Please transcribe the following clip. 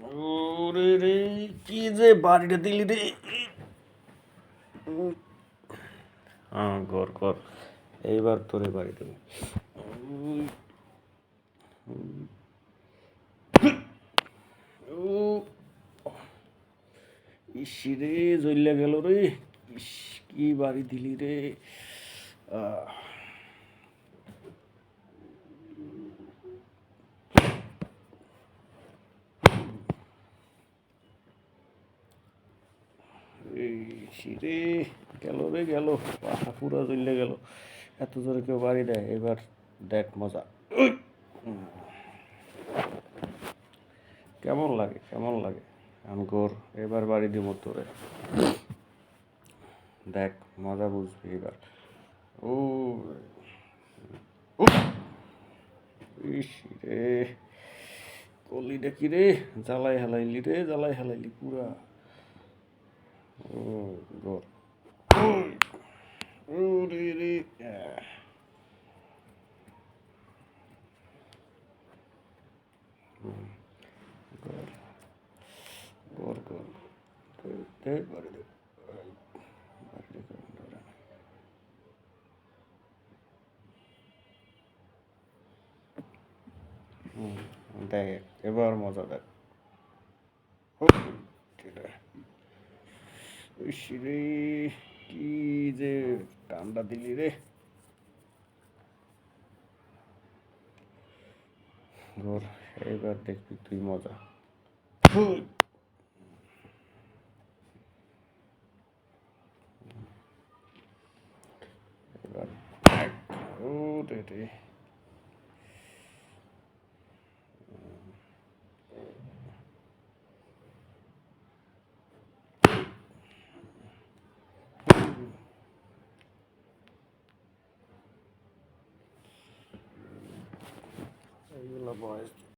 ওরে রে, কি যে বাড়িটা দিলি রে। হ্যাঁ, কর কর, এইবার তোরে বাড়ি দেবো। ইস রে, জ্বলিয়া গেল রে। ইস, কি বাড়ি দিলি রে। আহ, ইস রে, গেল রে গেল, পাখা পুরো জ্বলিয়া গেল। এত জোরে কেউ বাড়ি দেয়? এবার দেখ মজা। কেমন লাগে, কেমন লাগে? আমগোর এবার বাড়ি দিব তোরে, দেখ মজা বুঝবি এবার। ও উফ, ইস রে, কলিটা কি রে, জ্বালাই হেলাইলি রে, জ্বালাই হেলাইলি পুরা। ও গোর, ও রে রে, গোর গোর গোর, দে বাড়ি দে, বাড়ি দে কেমন ধরে। দেখ এবার মজা দেখ। ইস রে, কি যে কামড়া দিলি রে। গোর, এবার দেখবি তুই মজা। এবার ও রে রে, এইগুলো বয়স